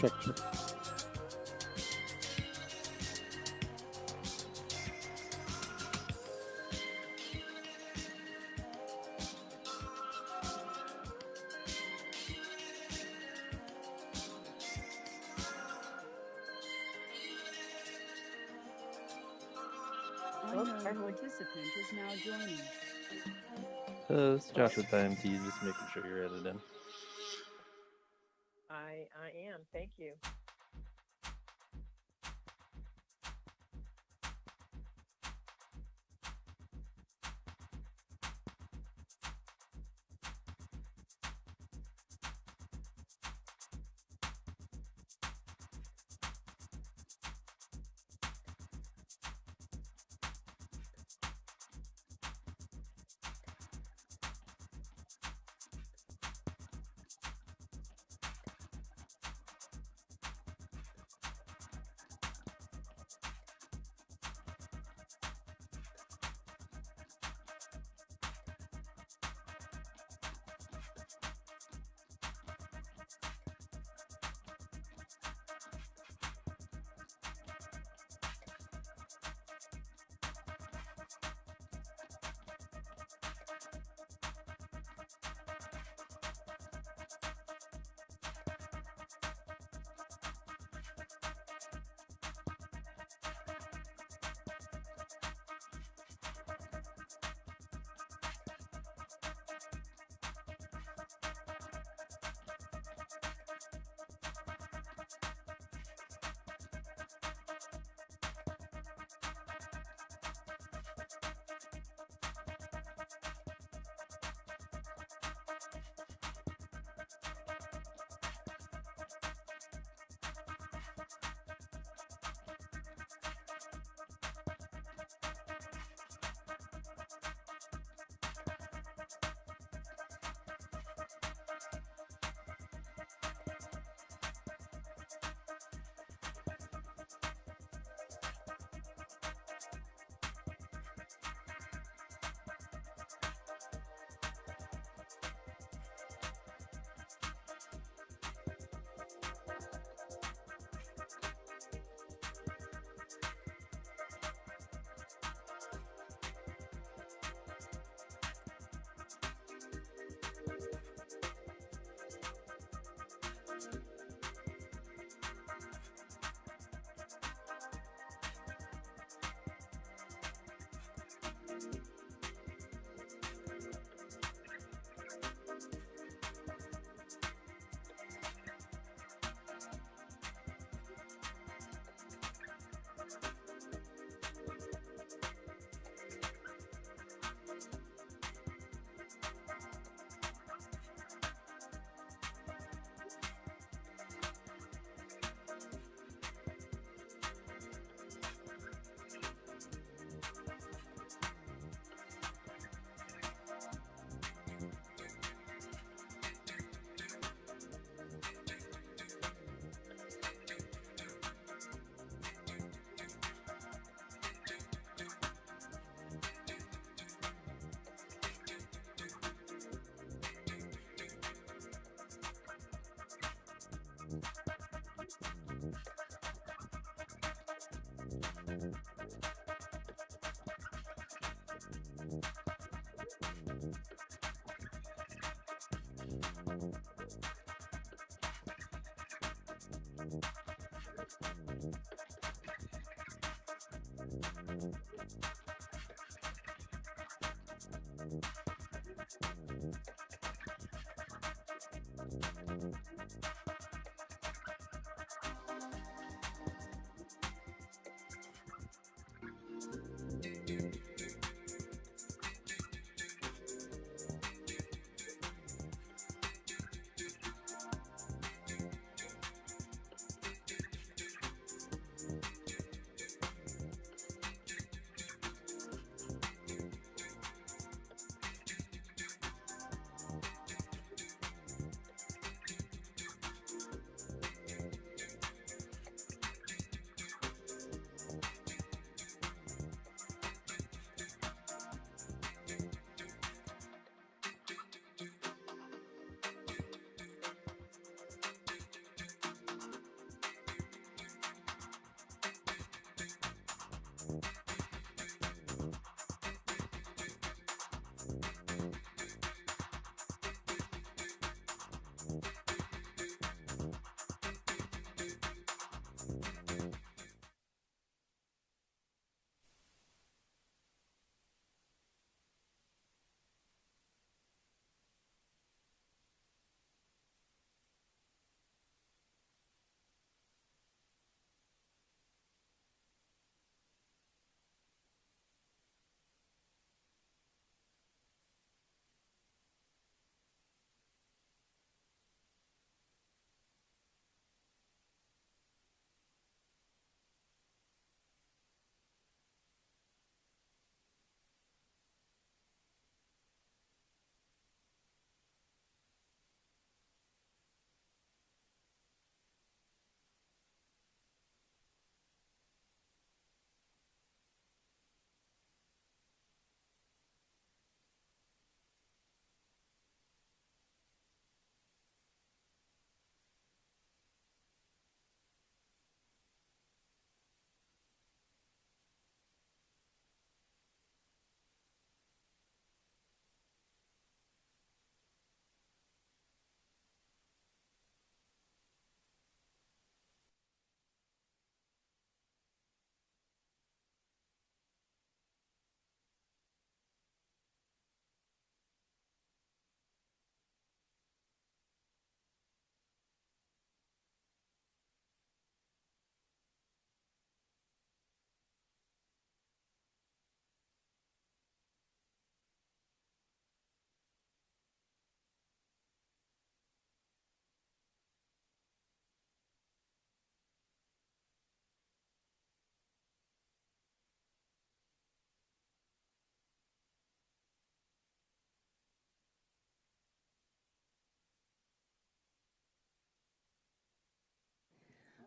Check, check. Unknown participant is now joining. It's Josh with IMT, just making sure you're added in. I am. Thank you.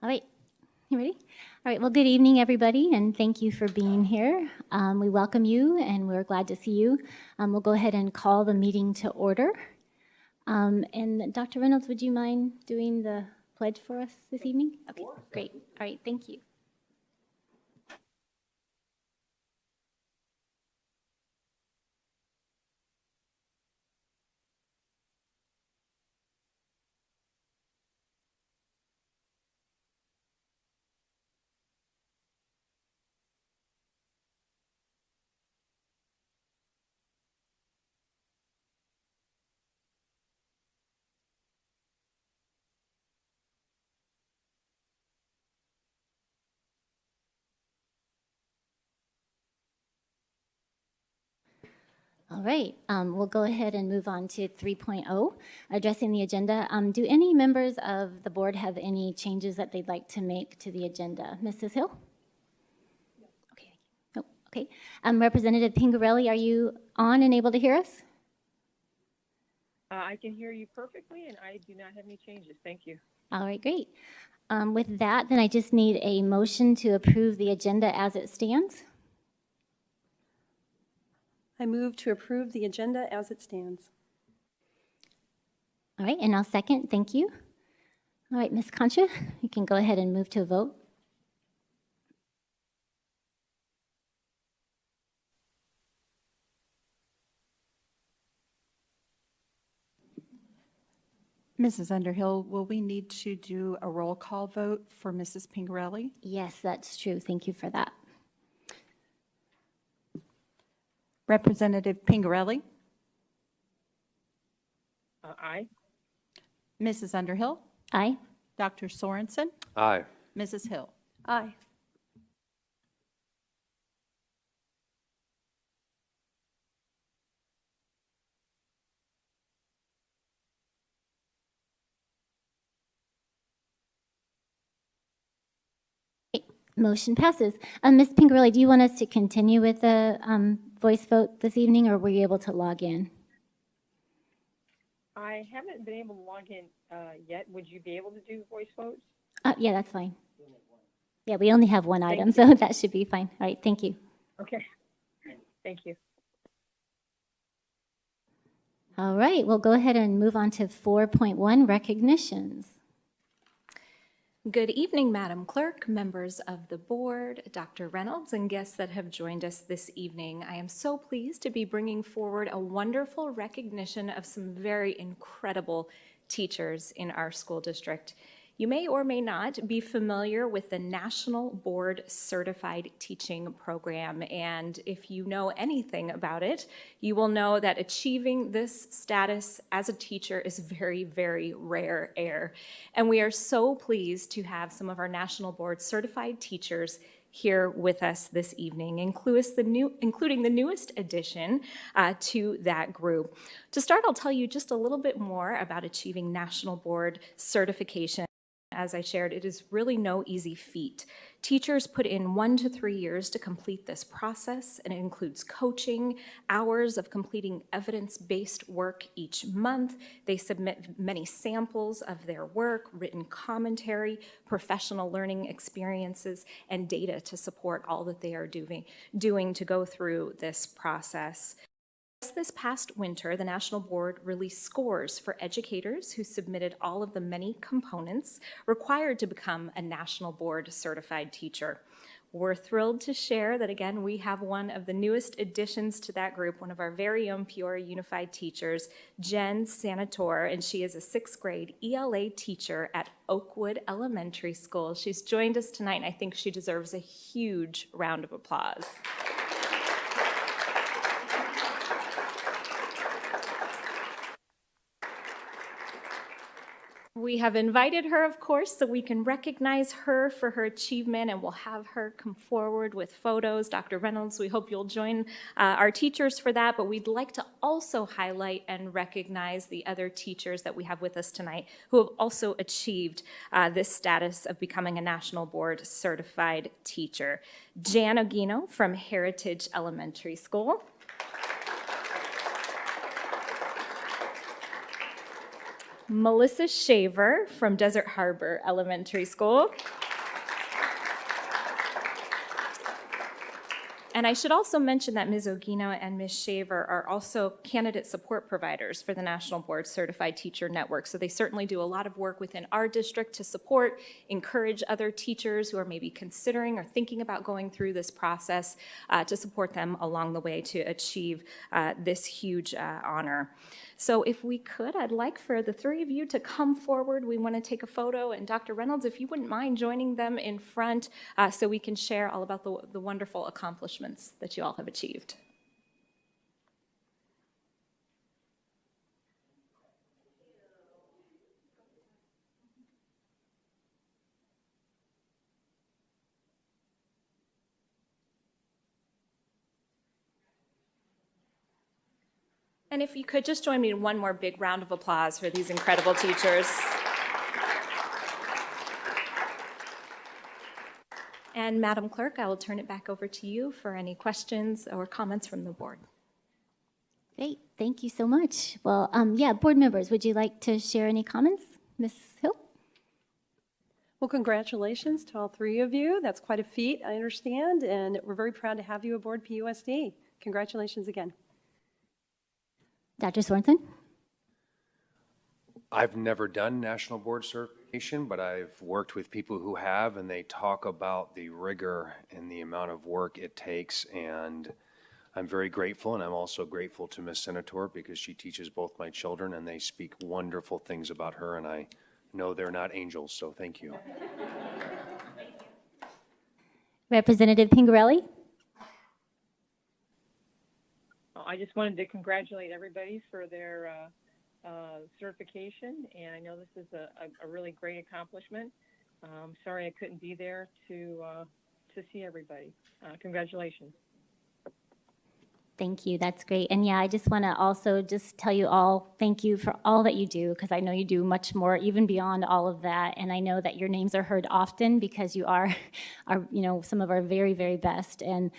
All right, you ready? All right, well, good evening, everybody, and thank you for being here. We welcome you, and we're glad to see you. We'll go ahead and call the meeting to order. And Dr. Reynolds, would you mind doing the pledge for us this evening? Okay, great. All right, thank you. All right, we'll go ahead and move on to 3.0, addressing the agenda. Do any members of the board have any changes that they'd like to make to the agenda? Mrs. Hill? Okay. Oh, okay. Representative Pingarelli, are you on and able to hear us? I can hear you perfectly, and I do not have any changes. Thank you. All right, great. With that, then I just need a motion to approve the agenda as it stands. I move to approve the agenda as it stands. All right, and I'll second. Thank you. All right, Ms. Concha, you can go ahead and move to a vote. Mrs. Underhill, will we need to do a roll call vote for Mrs. Pingarelli? Yes, that's true. Thank you for that. Representative Pingarelli? Aye. Mrs. Underhill? Aye. Dr. Sorensen? Aye. Mrs. Hill? Aye. Motion passes. Ms. Pingarelli, do you want us to continue with the voice vote this evening, or were you able to log in? I haven't been able to log in yet. Would you be able to do voice votes? Yeah, that's fine. Yeah, we only have one item, you. so that should be fine. All right, thank you. Okay. Thank you. All right, we'll go ahead and move on to 4.1, recognitions. Good evening, Madam Clerk, members of the board, Dr. Reynolds, and guests that have joined us this evening. I am so pleased to be bringing forward a wonderful recognition of some very incredible teachers in our school district. You may or may not be familiar with the National Board Certified Teaching Program, and if you know anything about it, you will know that achieving this status as a teacher is very, very rare air. And we are so pleased to have some of our National Board Certified teachers here with us this evening, including the newest addition to that group. To start, I'll tell you just a little bit more about achieving National Board certification. As I shared, it is really no easy feat. Teachers put in 1 to 3 years to complete this process, and it includes coaching, hours of completing evidence-based work each month. They submit many samples of their work, written commentary, professional learning experiences, and data to support all that they are doing to go through this process. Just this past winter, the National Board released scores for educators who submitted all of the many components required to become a National Board certified teacher. We're thrilled to share that, again, we have one of the newest additions to that group, one of our very own Peoria Unified teachers, Jen Sanator, and she is a 6th grade ELA teacher at Oakwood Elementary School. She's joined us tonight, and I think she deserves a huge round of applause. We have invited her, of course, so we can recognize her for her achievement, and we'll have her come forward with photos. Dr. Reynolds, we hope you'll join our teachers for that, but we'd like to also highlight and recognize the other teachers that we have with us tonight who have also achieved this status of becoming a National Board certified teacher. Jan Ogino from Heritage Elementary School. Melissa Shaver from Desert Harbor Elementary School. And I should also mention that Ms. Ogino and Ms. Shaver are also candidate support providers for the National Board Certified Teacher Network. So they certainly do a lot of work within our district to support, encourage other teachers who are maybe considering or thinking about going through this process to support them along the way to achieve this huge honor. So if we could, I'd like for the three of you to come forward. We want to take a photo, and Dr. Reynolds, if you wouldn't mind joining them in front so we can share all about the wonderful accomplishments that you all have achieved. And if you could just join me in one more big round of applause for these incredible teachers. And Madam Clerk, I will turn it back over to you for any questions or comments from the board. Great, thank you so much. Well, yeah, board members, would you like to share any comments? Ms. Hill? Well, congratulations to all three of you. That's quite a feat, I understand, and we're very proud to have you aboard PUSD. Congratulations again. Dr. Sorensen? I've never done national board certification, but I've worked with people who have, and they talk about the rigor and the amount of work it takes. And I'm very grateful, and I'm also grateful to Ms. Senator because she teaches both my children, and they speak wonderful things about her, and I know they're not angels, so thank you. Representative Pingarelli? I just wanted to congratulate everybody for their certification, and I know this is a really great accomplishment. Sorry I couldn't be there to see everybody. Congratulations. Thank you, that's great. And yeah, I just want to also just tell you all, thank you for all that you do, because I know you do much more even beyond all of that. And I know that your names are heard often because you are some of our very, very best. And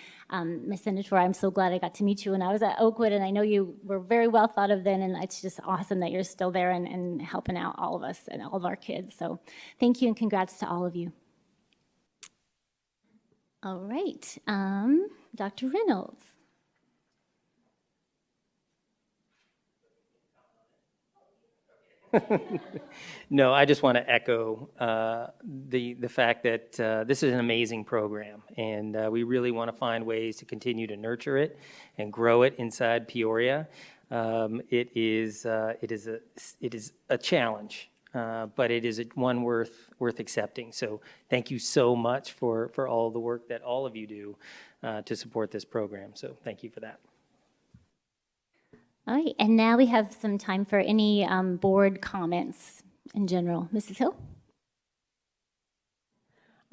Ms. Senator, I'm so glad I got to meet you when I was at Oakwood, and I know you were very well thought of then, and it's just awesome that you're still there and helping out all of us and all of our kids. So thank you and congrats to all of you. All right, Dr. Reynolds. No, I just want to echo the fact that this is an amazing program, and we really want to find ways to continue to nurture it and grow it inside Peoria. It is a challenge, but it is one worth accepting. So thank you so much for all the work that all of you do to support this program. So thank you for that. All right, and now we have some time for any board comments in general. Mrs. Hill?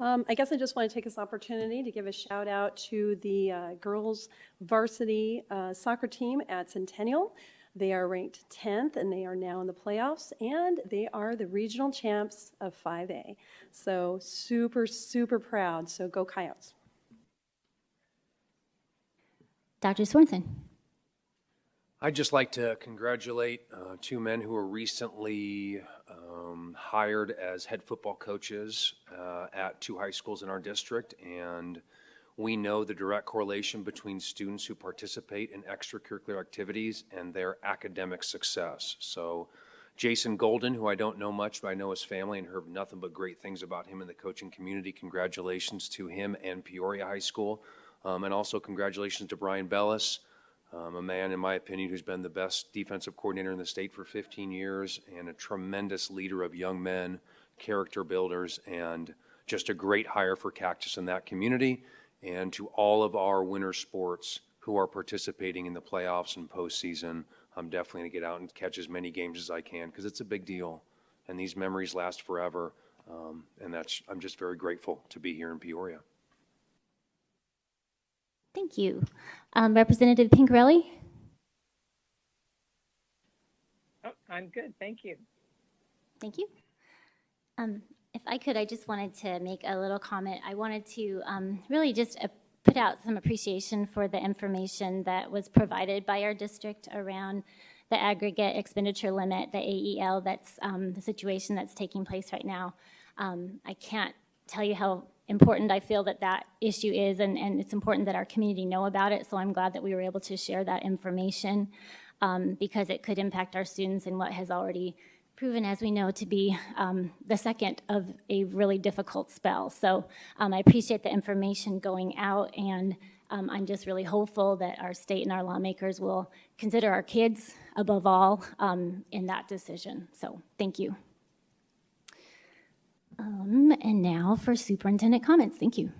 I guess I just want to take this opportunity to give a shout out to the girls varsity soccer team at Centennial. They are ranked 10th, and they are now in the playoffs, and they are the regional champs of 5A. So super, super proud. So go Coyotes. Dr. Sorensen? I'd just like to congratulate two men who were recently hired as head football coaches at two high schools in our district, and we know the direct correlation between students who participate in extracurricular activities and their academic success. So Jason Golden, who I don't know much, but I know his family and heard nothing but great things about him in the coaching community. Congratulations to him and Peoria High School. And also congratulations to Brian Bellis, a man, in my opinion, who's been the best defensive coordinator in the state for 15 years and a tremendous leader of young men, character builders, and just a great hire for Cactus in that community. And to all of our winter sports who are participating in the playoffs and postseason, I'm definitely going to get out and catch as many games as I can because it's a big deal. And these memories last forever. And I'm just very grateful to be here in Peoria. Thank you. Representative Pingarelli? Oh, I'm good. Thank you. Thank you. If I could, I just wanted to make a little comment. I wanted to really just put out some appreciation for the information that was provided by our district around the aggregate expenditure limit, the AEL, that's the situation that's taking place right now. I can't tell you how important I feel that that issue is, and it's important that our community know about it, so I'm glad that we were able to share that information because it could impact our students in what has already proven, as we know, to be the second of a really difficult spell. So I appreciate the information going out, and I'm just really hopeful that our state and our lawmakers will consider our kids above all in that decision. So thank you. And now for superintendent comments. Thank you.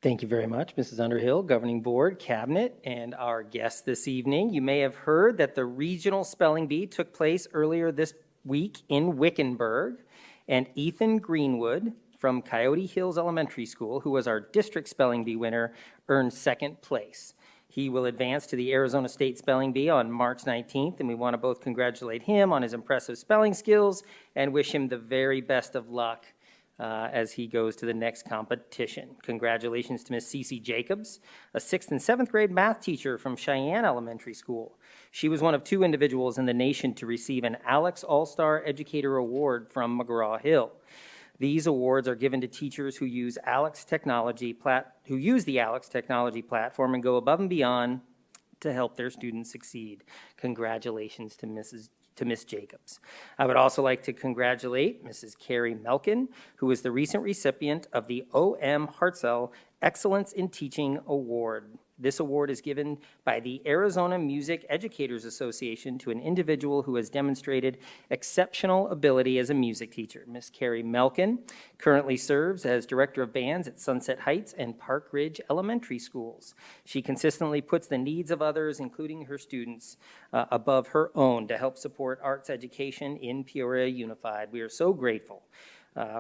Thank you very much, Mrs. Underhill, Governing Board, Cabinet, and our guests this evening. You may have heard that the regional spelling bee took place earlier this week in Wickenburg, and Ethan Greenwood from Coyote Hills Elementary School, who was our district spelling bee winner, earned second place. He will advance to the Arizona State Spelling Bee on March 19th, and we want to both congratulate him on his impressive spelling skills and wish him the very best of luck as he goes to the next competition. Congratulations to Ms. Cece Jacobs, a 6th and 7th grade math teacher from Cheyenne Elementary School. She was one of 2 individuals in the nation to receive an Alex All-Star Educator Award from McGraw-Hill. These awards are given to teachers who use the Alex Technology platform and go above and beyond to help their students succeed. Congratulations to Ms. Jacobs. I would also like to congratulate Mrs. Carrie Melkin, who is the recent recipient of the O.M. Hartzell Excellence in Teaching Award. This award is given by the Arizona Music Educators Association to an individual who has demonstrated exceptional ability as a music teacher. Ms. Carrie Melkin currently serves as Director of Bands at Sunset Heights and Park Ridge Elementary Schools. She consistently puts the needs of others, including her students, above her own to help support arts education in Peoria Unified. We are so grateful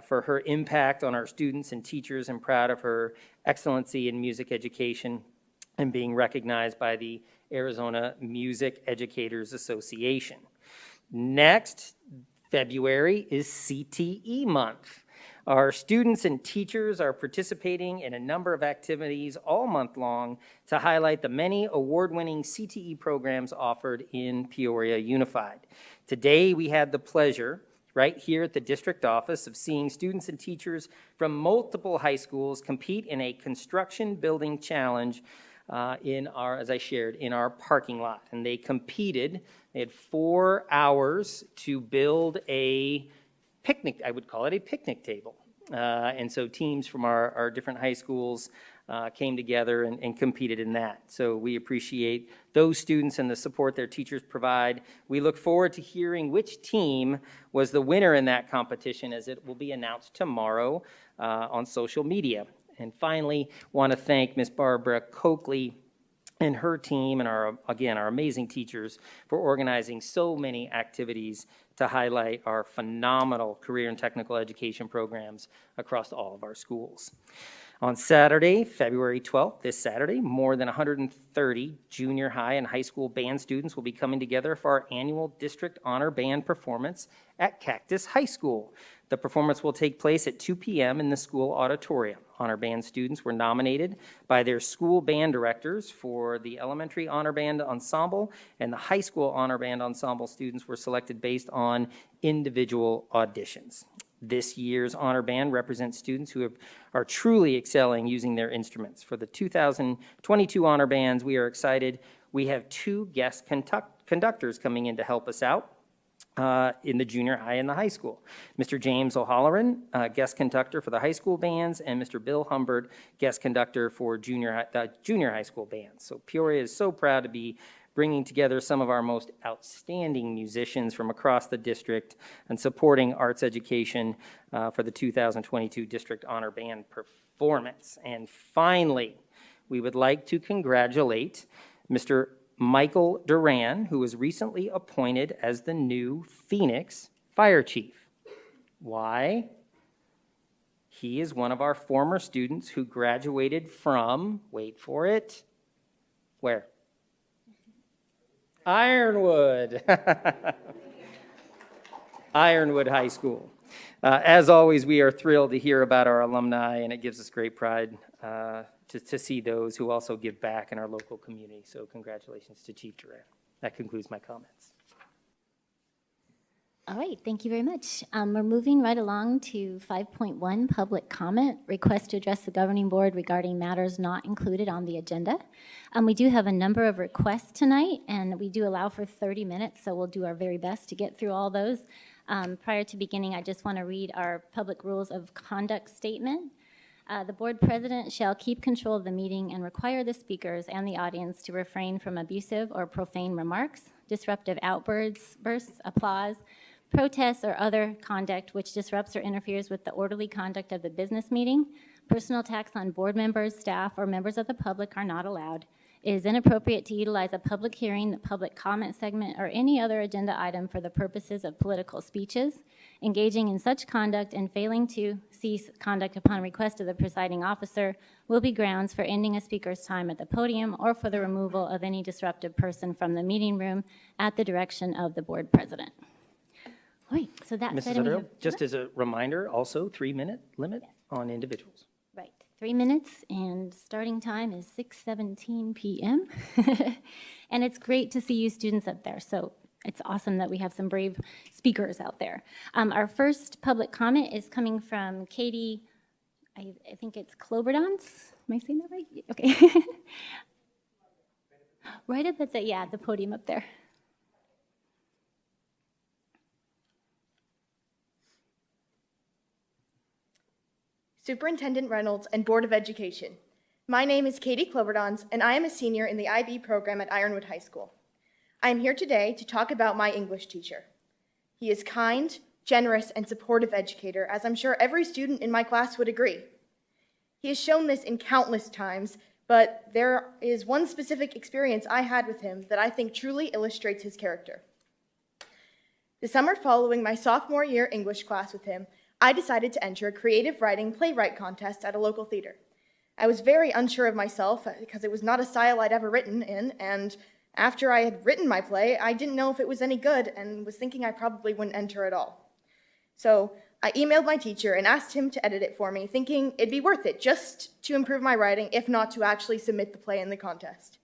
for her impact on our students and teachers, and proud of her excellency in music education and being recognized by the Arizona Music Educators Association. Next, February is CTE month. Our students and teachers are participating in a number of activities all month long to highlight the many award-winning CTE programs offered in Peoria Unified. Today, we had the pleasure right here at the district office of seeing students and teachers from multiple high schools compete in a construction building challenge as I shared, in our parking lot. And they competed. They had 4 hours to build a picnic, I would call it a picnic table. And so teams from our different high schools came together and competed in that. So we appreciate those students and the support their teachers provide. We look forward to hearing which team was the winner in that competition, as it will be announced tomorrow on social media. And finally, want to thank Ms. Barbara Coakley and her team and our amazing teachers for organizing so many activities to highlight our phenomenal career and technical education programs across all of our schools. On Saturday, February 12th, this Saturday, more than 130 junior high and high school band students will be coming together for our annual District Honor Band performance at Cactus High School. The performance will take place at 2 p.m. in the school auditorium. Honor Band students were nominated by their school band directors for the elementary honor band ensemble, and the high school honor band ensemble students were selected based on individual auditions. This year's honor band represents students who are truly excelling using their instruments. For the 2022 honor bands, we are excited. We have 2 guest conductors coming in to help us out in the junior high and the high school. Mr. James O'Halloran, guest conductor for the high school bands, and Mr. Bill Humbert, guest conductor for the junior high school bands. So Peoria is so proud to be bringing together some of our most outstanding musicians from across the district and supporting arts education for the 2022 District Honor Band performance. And finally, we would like to congratulate Mr. Michael Duran, who was recently appointed as the new Phoenix Fire Chief. Why? He is one of our former students who graduated from, wait for it, where? Ironwood. Ironwood High School. As always, we are thrilled to hear about our alumni, and it gives us great pride to see those who also give back in our local community. So congratulations to Chief Duran. That concludes my comments. All right, thank you very much. We're moving right along to 5.1, public comment, request to address the governing board regarding matters not included on the agenda. We do have a number of requests tonight, and we do allow for 30 minutes, so we'll do our very best to get through all those. Prior to beginning, I just want to read our public rules of conduct statement. The board president shall keep control of the meeting and require the speakers and the audience to refrain from abusive or profane remarks, disruptive outbursts, applause, protests, or other conduct which disrupts or interferes with the orderly conduct of the business meeting. Personal attacks on board members, staff, or members of the public are not allowed. It is inappropriate to utilize a public hearing, the public comment segment, or any other agenda item for the purposes of political speeches. Engaging in such conduct and failing to cease conduct upon request of the presiding officer will be grounds for ending a speaker's time at the podium or for the removal of any disruptive person from the meeting room at the direction of the board president. All right, so that Mrs. Underhill, just as a reminder, also 3-minute limit on individuals. Right, 3 minutes, and starting time is 6:17 p.m. And it's great to see you students up there, so it's awesome that we have some brave speakers out there. Our first public comment is coming from Katie, I think it's Cloberdance. Am I saying that right? Okay. Right up at the podium up there. Superintendent Reynolds and Board of Education. My name is Katie Cloberdance, and I am a senior in the IB program at Ironwood High School. I am here today to talk about my English teacher. He is kind, generous, and supportive educator, as I'm sure every student in my class would agree. He has shown this in countless times, but there is one specific experience I had with him that I think truly illustrates his character. The summer following my sophomore year English class with him, I decided to enter a creative writing playwright contest at a local theater. I was very unsure of myself because it was not a style I'd ever written in, and after I had written my play, I didn't know if it was any good and was thinking I probably wouldn't enter at all. So I emailed my teacher and asked him to edit it for me, thinking it'd be worth it just to improve my writing, if not to actually submit the play in the contest.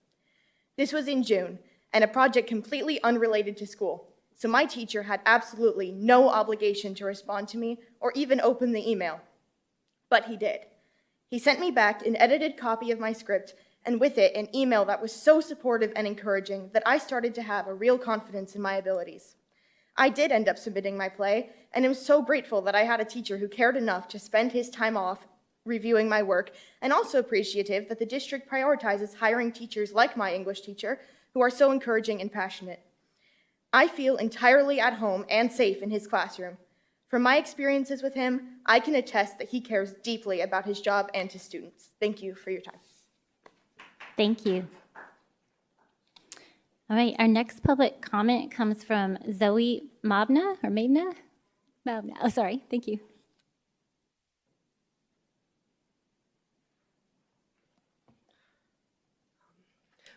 This was in June, and a project completely unrelated to school. So my teacher had absolutely no obligation to respond to me or even open the email. But he did. He sent me back an edited copy of my script, and with it, an email that was so supportive and encouraging that I started to have a real confidence in my abilities. I did end up submitting my play, and am so grateful that I had a teacher who cared enough to spend his time off reviewing my work, and also appreciative that the district prioritizes hiring teachers like my English teacher who are so encouraging and passionate. I feel entirely at home and safe in his classroom. From my experiences with him, I can attest that he cares deeply about his job and his students. Thank you for your time. Thank you. All right, our next public comment comes from Zoe Mabna, or Mabna? Mabna, oh, sorry, thank you.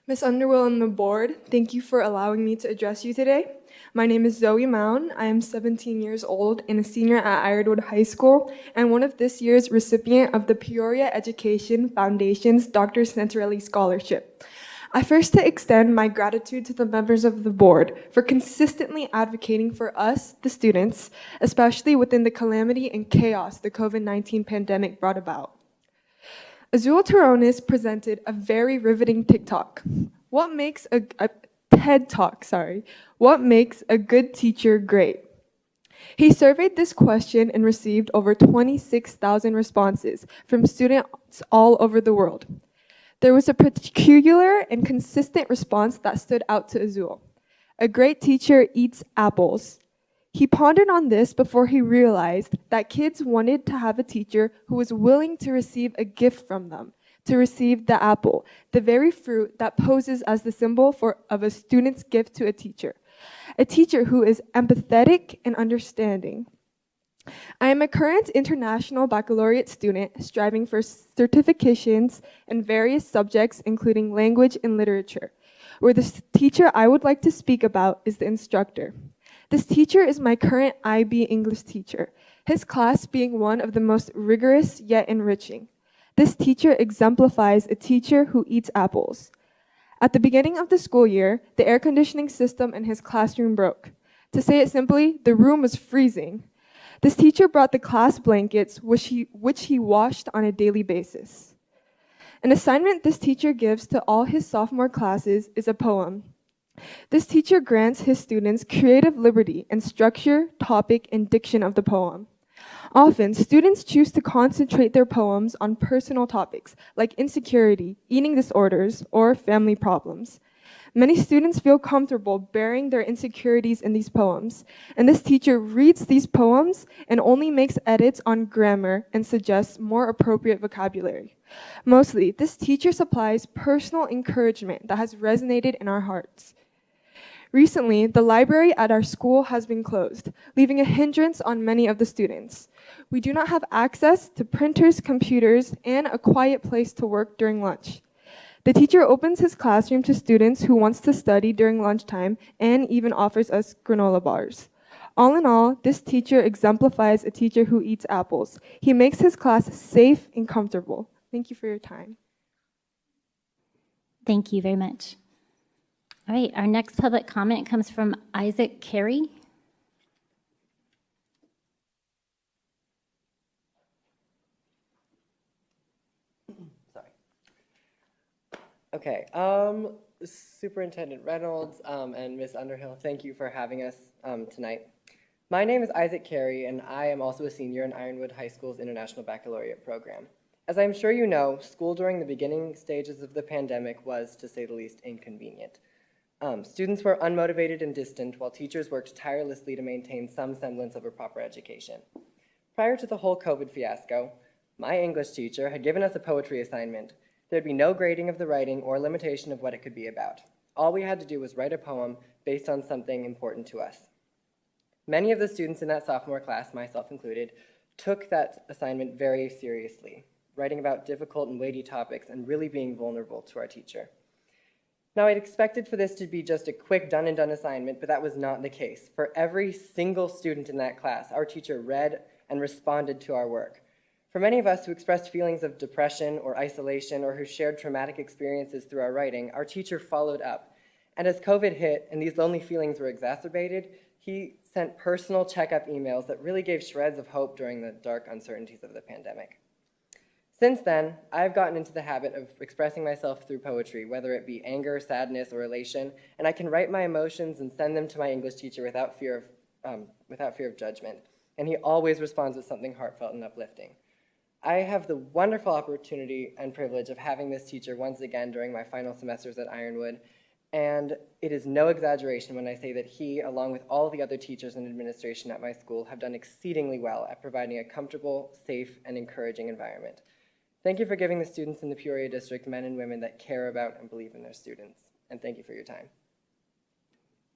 Ms. Underhill and the board, thank you for allowing me to address you today. My name is Zoe Mound. I am 17 years old and a senior at Ironwood High School and one of this year's recipient of the Peoria Education Foundation's Dr. Santarelli Scholarship. I first to extend my gratitude to the members of the board for consistently advocating for us, the students, especially within the calamity and chaos the COVID-19 pandemic brought about. Azul Terrones presented a very riveting TikTok. What makes a TED Talk, sorry. What makes a good teacher great? He surveyed this question and received over 26,000 responses from students all over the world. There was a peculiar and consistent response that stood out to Azul. A great teacher eats apples. He pondered on this before he realized that kids wanted to have a teacher who was willing to receive a gift from them, to receive the apple, the very fruit that poses as the symbol of a student's gift to a teacher who is empathetic and understanding. I am a current international baccalaureate student striving for certifications in various subjects, including language and literature, where the teacher I would like to speak about is the instructor. This teacher is my current IB English teacher, his class being one of the most rigorous yet enriching. This teacher exemplifies a teacher who eats apples. At the beginning of the school year, the air conditioning system in his classroom broke. To say it simply, the room was freezing. This teacher brought the class blankets, which he washed on a daily basis. An assignment this teacher gives to all his sophomore classes is a poem. This teacher grants his students creative liberty in structure, topic, and diction of the poem. Often, students choose to concentrate their poems on personal topics like insecurity, eating disorders, or family problems. Many students feel comfortable bearing their insecurities in these poems, and this teacher reads these poems and only makes edits on grammar and suggests more appropriate vocabulary. Mostly, this teacher supplies personal encouragement that has resonated in our hearts. Recently, the library at our school has been closed, leaving a hindrance on many of the students. We do not have access to printers, computers, and a quiet place to work during lunch. The teacher opens his classroom to students who wants to study during lunchtime and even offers us granola bars. All in all, this teacher exemplifies a teacher who eats apples. He makes his class safe and comfortable. Thank you for your time. Thank you very much. All right, our next public comment comes from Isaac Carey. Sorry. Okay, Superintendent Reynolds and Ms. Underhill, thank you for having us tonight. My name is Isaac Carey, and I am also a senior in Ironwood High School's International Baccalaureate program. As I'm sure you know, school during the beginning stages of the pandemic was, to say the least, inconvenient. Students were unmotivated and distant, while teachers worked tirelessly to maintain some semblance of a proper education. Prior to the whole COVID fiasco, my English teacher had given us a poetry assignment. There'd be no grading of the writing or limitation of what it could be about. All we had to do was write a poem based on something important to us. Many of the students in that sophomore class, myself included, took that assignment very seriously, writing about difficult and weighty topics and really being vulnerable to our teacher. Now, I'd expected for this to be just a quick done-and-done assignment, but that was not the case. For every single student in that class, our teacher read and responded to our work. For many of us who expressed feelings of depression or isolation or who shared traumatic experiences through our writing, our teacher followed up. And as COVID hit and these lonely feelings were exacerbated, he sent personal checkup emails that really gave shreds of hope during the dark uncertainties of the pandemic. Since then, I've gotten into the habit of expressing myself through poetry, whether it be anger, sadness, or elation, and I can write my emotions and send them to my English teacher without fear of judgment, and he always responds with something heartfelt and uplifting. I have the wonderful opportunity and privilege of having this teacher once again during my final semesters at Ironwood, and it is no exaggeration when I say that he, along with all the other teachers and administration at my school, have done exceedingly well at providing a comfortable, safe, and encouraging environment. Thank you for giving the students in the Peoria district men and women that care about and believe in their students. And thank you for your time.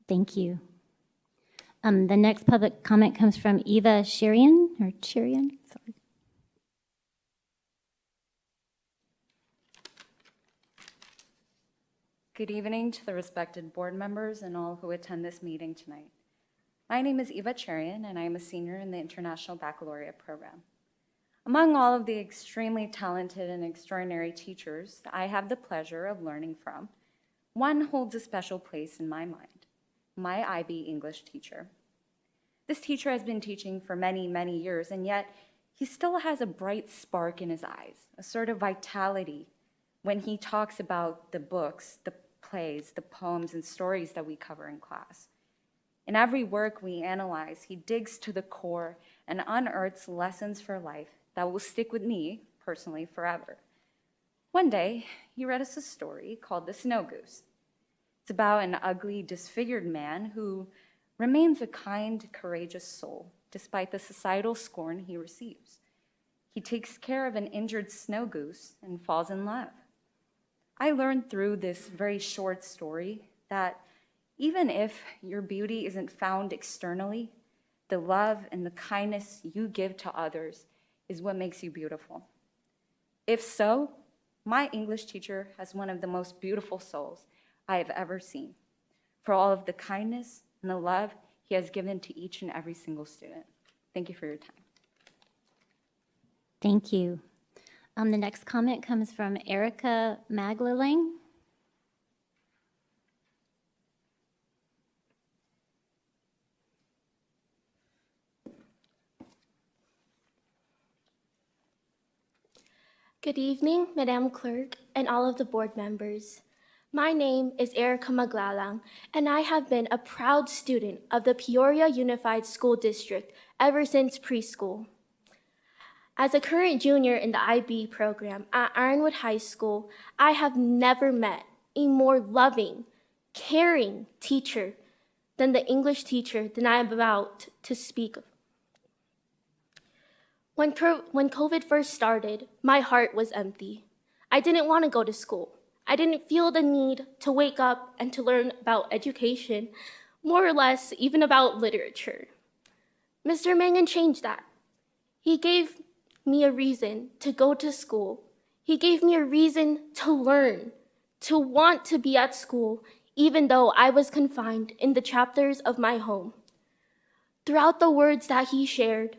Thank you. The next public comment comes from Eva Cherian, sorry. Good evening to the respected board members and all who attend this meeting tonight. My name is Eva Cherian, and I am a senior in the International Baccalaureate program. Among all of the extremely talented and extraordinary teachers I have the pleasure of learning from, one holds a special place in my mind, my IB English teacher. This teacher has been teaching for many, many years, and yet he still has a bright spark in his eyes, a sort of vitality when he talks about the books, the plays, the poems, and stories that we cover in class. In every work we analyze, he digs to the core and unearths lessons for life that will stick with me, personally, forever. One day, he read us a story called The Snow Goose. It's about an ugly, disfigured man who remains a kind, courageous soul, despite the societal scorn he receives. He takes care of an injured snow goose and falls in love. I learned through this very short story that even if your beauty isn't found externally, the love and the kindness you give to others is what makes you beautiful. If so, my English teacher has one of the most beautiful souls I have ever seen, for all of the kindness and the love he has given to each and every single student. Thank you for your time. Thank you. The next comment comes from Erica Maglalang. Good evening, Madam Clerk and all of the board members. My name is Erica Maglalang, and I have been a proud student of the Peoria Unified School District ever since preschool. As a current junior in the IB program at Ironwood High School, I have never met a more loving, caring teacher than the English teacher that I am about to speak of. When COVID first started, my heart was empty. I didn't want to go to school. I didn't feel the need to wake up and to learn about education, more or less even about literature. Mr. Mangan changed that. He gave me a reason to go to school. He gave me a reason to learn, to want to be at school, even though I was confined in the chapters of my home. Throughout the words that he shared,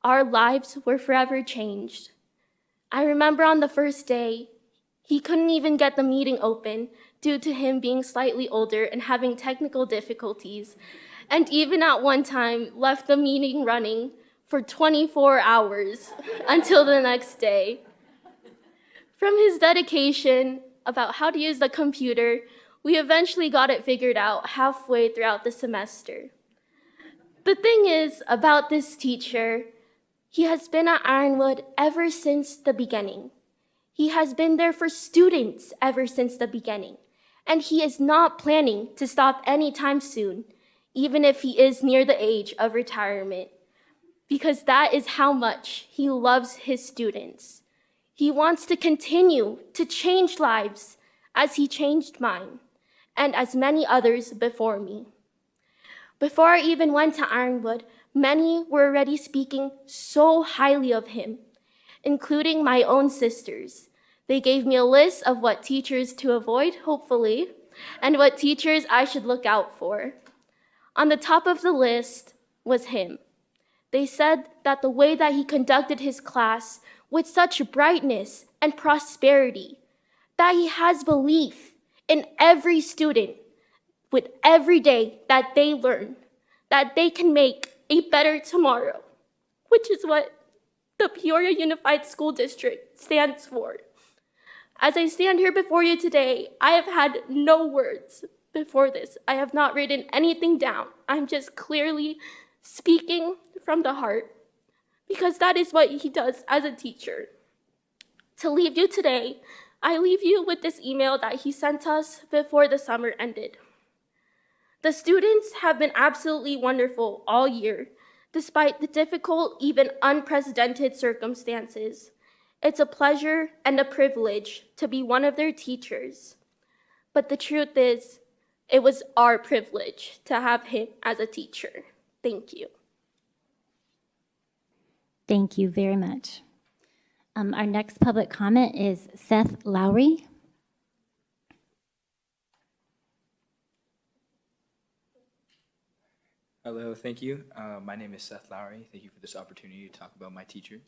our lives were forever changed. I remember on the first day, he couldn't even get the meeting open due to him being slightly older and having technical difficulties, and even at one time left the meeting running for 24 hours until the next day. From his dedication about how to use the computer, we eventually got it figured out halfway throughout the semester. The thing is about this teacher, he has been at Ironwood ever since the beginning. He has been there for students ever since the beginning, and he is not planning to stop anytime soon, even if he is near the age of retirement, because that is how much he loves his students. He wants to continue to change lives as he changed mine, and as many others before me. Before I even went to Ironwood, many were already speaking so highly of him, including my own sisters. They gave me a list of what teachers to avoid, hopefully, and what teachers I should look out for. On the top of the list was him. They said that the way that he conducted his class with such brightness and prosperity, that he has belief in every student with every day that they learn, that they can make a better tomorrow, which is what the Peoria Unified School District stands for. As I stand here before you today, I have had no words before this. I have not written anything down. I'm just clearly speaking from the heart, because that is what he does as a teacher. To leave you today, I leave you with this email that he sent us before the summer ended. The students have been absolutely wonderful all year, despite the difficult, even unprecedented circumstances. It's a pleasure and a privilege to be one of their teachers. But the truth is, it was our privilege to have him as a teacher. Thank you. Thank you very much. Our next public comment is Seth Lowry. Hello, thank you. My name is Seth Lowry. Thank you for this opportunity to talk about my teacher.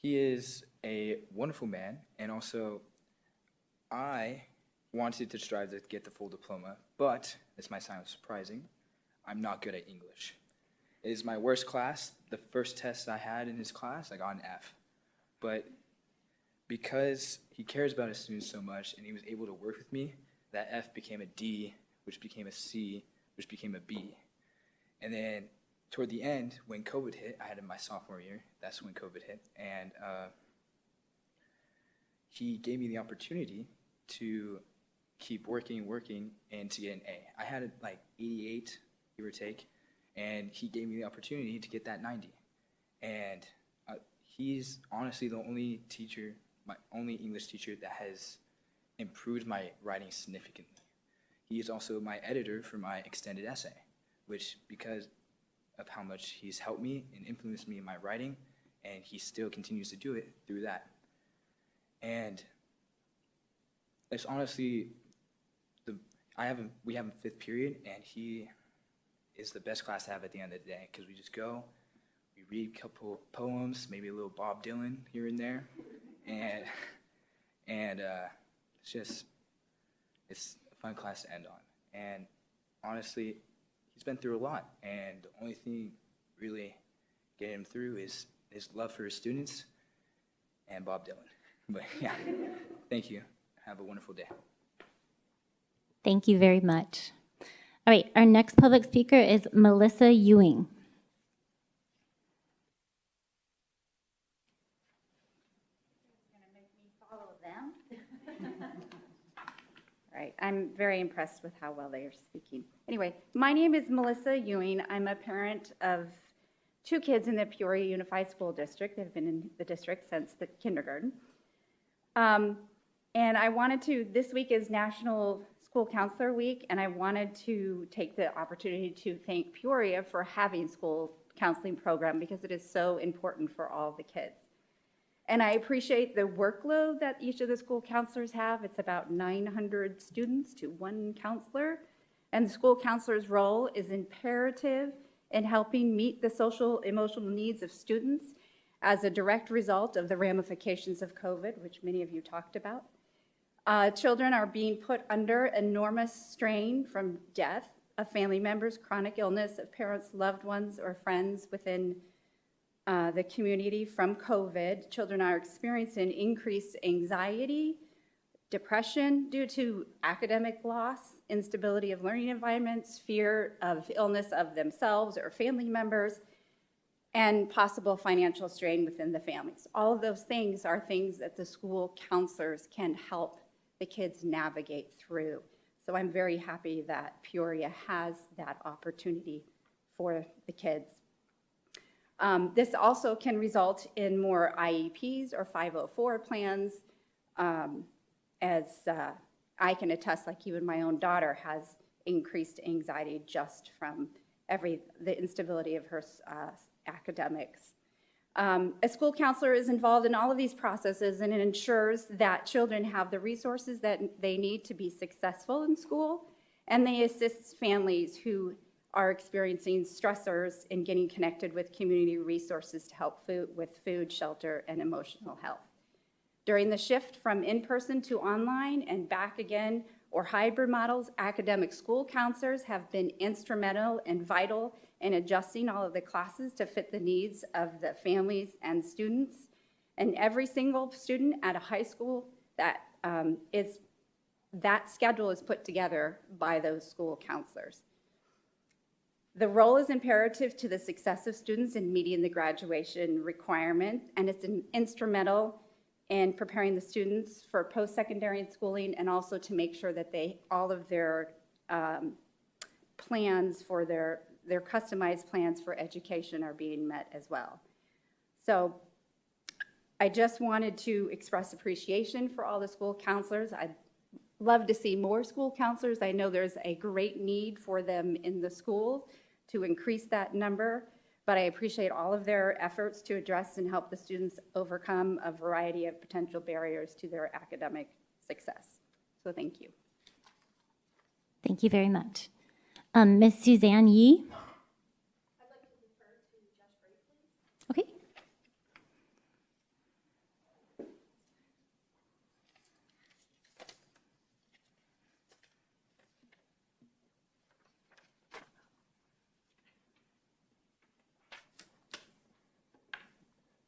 He is a wonderful man, and also I wanted to strive to get the full diploma, but this might sound surprising, I'm not good at English. It is my worst class. The first test I had in his class, I got an F. But because he cares about his students so much and he was able to work with me, that F became a D, which became a C, which became a B. And then toward the end, when COVID hit, I had in my sophomore year, that's when COVID hit, and he gave me the opportunity to keep working, and to get an A. I had like 88, give or take, and he gave me the opportunity to get that 90. And he's honestly the only teacher, my only English teacher that has improved my writing significantly. He is also my editor for my extended essay, which because of how much he's helped me and influenced me in my writing, and he still continues to do it through that. And it's honestly, we have a fifth period, and he is the best class to have at the end of the day, because we just go, we read a couple poems, maybe a little Bob Dylan here and there, and it's a fun class to end on. And honestly, he's been through a lot, and the only thing really getting him through is his love for his students and Bob Dylan. But yeah, thank you. Have a wonderful day. Thank you very much. All right, our next public speaker is Melissa Ewing. Right. I'm very impressed with how well they are speaking. Anyway, my name is Melissa Ewing. I'm a parent of 2 kids in the Peoria Unified School District. They've been in the district since the kindergarten. And I wanted to, this week is National School Counselor Week, and I wanted to take the opportunity to thank Peoria for having school counseling program because it is so important for all the kids. And I appreciate the workload that each of the school counselors have. It's about 900 students to 1 counselor. And the school counselor's role is imperative in helping meet the social, emotional needs of students as a direct result of the ramifications of COVID, which many of you talked about. Children are being put under enormous strain from death of family members, chronic illness of parents, loved ones, or friends within the community from COVID. Children are experiencing increased anxiety, depression due to academic loss, instability of learning environments, fear of illness of themselves or family members, and possible financial strain within the families. All of those things are things that the school counselors can help the kids navigate through. So I'm very happy that Peoria has that opportunity for the kids. This also can result in more IEPs or 504 plans, as I can attest, like even my own daughter has increased anxiety just from the instability of her academics. A school counselor is involved in all of these processes, and it ensures that children have the resources that they need to be successful in school, and they assist families who are experiencing stressors in getting connected with community resources to help with food, shelter, and emotional health. During the shift from in-person to online and back again or hybrid models, academic school counselors have been instrumental and vital in adjusting all of the classes to fit the needs of the families and students. And every single student at a high school that schedule is put together by those school counselors. The role is imperative to the success of students in meeting the graduation requirement, and it's instrumental in preparing the students for post-secondary schooling, and also to make sure that all of their plans for their customized plans for education are being met as well. So I just wanted to express appreciation for all the school counselors. I'd love to see more school counselors. I know there's a great need for them in the schools to increase that number, but I appreciate all of their efforts to address and help the students overcome a variety of potential barriers to their academic success. So thank you. Thank you very much. Ms. Suzanne Yee. Okay.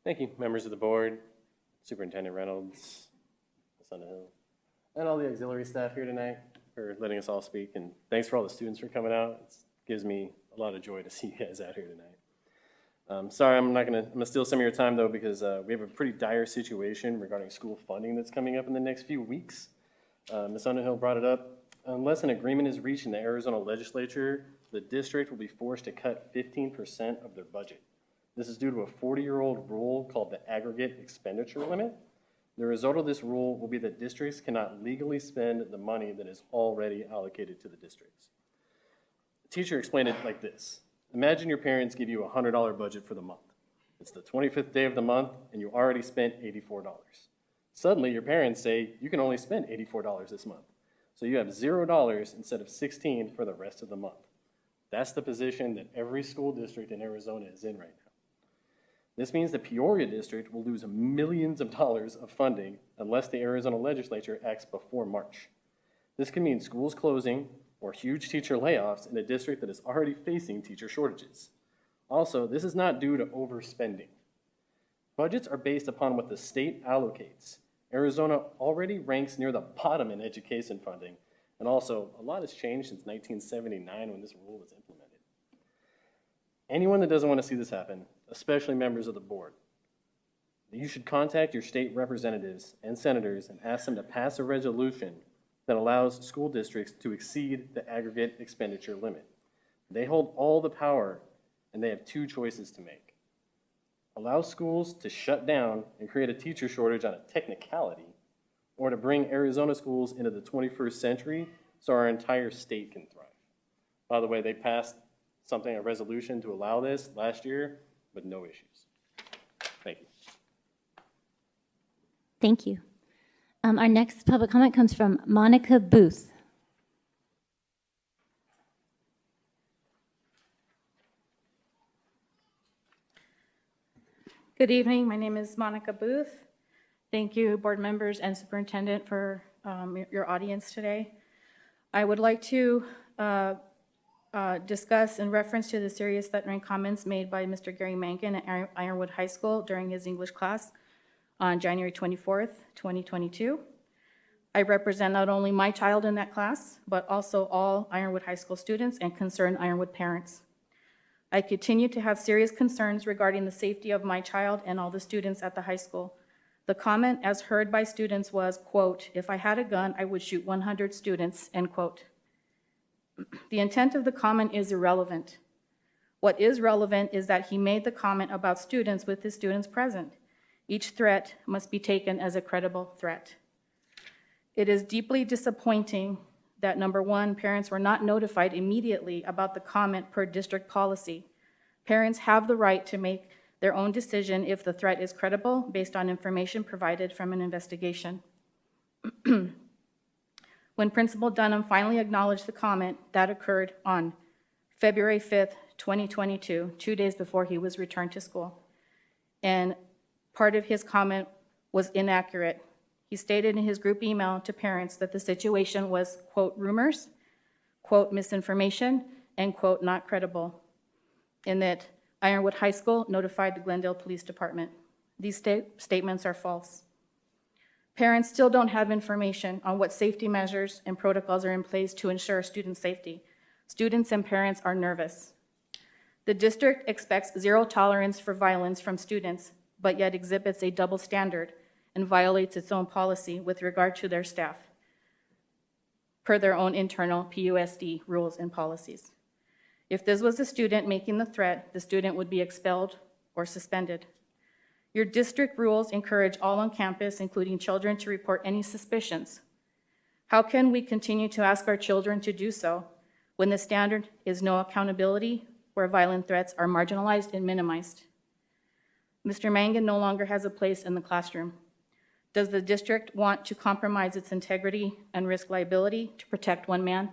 Thank you, members of the board, Superintendent Reynolds, Ms. Underhill, and all the auxiliary staff here tonight for letting us all speak. And thanks for all the students for coming out. It gives me a lot of joy to see you guys out here tonight. Sorry, I'm gonna steal some of your time though, because we have a pretty dire situation regarding school funding that's coming up in the next few weeks. Ms. Underhill brought it up. Unless an agreement is reached in the Arizona legislature, the district will be forced to cut 15% of their budget. This is due to a 40-year-old rule called the aggregate expenditure limit. The result of this rule will be that districts cannot legally spend the money that is already allocated to the districts. The teacher explained it like this. Imagine your parents give you a $100 budget for the month. It's the 25th day of the month, and you already spent $84. Suddenly, your parents say you can only spend $84 this month. So you have $0 instead of $16 for the rest of the month. That's the position that every school district in Arizona is in right now. This means the Peoria district will lose millions of dollars of funding unless the Arizona legislature acts before March. This can mean schools closing or huge teacher layoffs in a district that is already facing teacher shortages. Also, this is not due to overspending. Budgets are based upon what the state allocates. Arizona already ranks near the bottom in education funding, and also a lot has changed since 1979 when this rule was implemented. Anyone that doesn't want to see this happen, especially members of the board, you should contact your state representatives and senators and ask them to pass a resolution that allows school districts to exceed the aggregate expenditure limit. They hold all the power, and they have two choices to make. Allow schools to shut down and create a teacher shortage on a technicality, or to bring Arizona schools into the 21st century so our entire state can thrive. By the way, they passed a resolution to allow this last year with no issues. Thank you. Thank you. Our next public comment comes from Monica Booth. Good evening. My name is Monica Booth. Thank you, board members and superintendent, for your audience today. I would like to discuss in reference to the serious threatening comments made by Mr. Gary Mankin at Ironwood High School during his English class on January 24th, 2022. I represent not only my child in that class, but also all Ironwood High School students and concerned Ironwood parents. I continue to have serious concerns regarding the safety of my child and all the students at the high school. The comment as heard by students was, quote, "If I had a gun, I would shoot 100 students," end quote. The intent of the comment is irrelevant. What is relevant is that he made the comment about students with his students present. Each threat must be taken as a credible threat. It is deeply disappointing that, number one, parents were not notified immediately about the comment per district policy. Parents have the right to make their own decision if the threat is credible based on information provided from an investigation. When Principal Dunham finally acknowledged the comment, that occurred on February 5th, 2022, 2 days before he was returned to school. And part of his comment was inaccurate. He stated in his group email to parents that the situation was, quote, rumors, quote, misinformation, and quote, not credible, and that Ironwood High School notified the Glendale Police Department. These statements are false. Parents still don't have information on what safety measures and protocols are in place to ensure student safety. Students and parents are nervous. The district expects zero tolerance for violence from students, but yet exhibits a double standard and violates its own policy with regard to their staff, per their own internal PUSD rules and policies. If this was a student making the threat, the student would be expelled or suspended. Your district rules encourage all on campus, including children, to report any suspicions. How can we continue to ask our children to do so when the standard is no accountability, where violent threats are marginalized and minimized? Mr. Mangan no longer has a place in the classroom. Does the district want to compromise its integrity and risk liability to protect one man?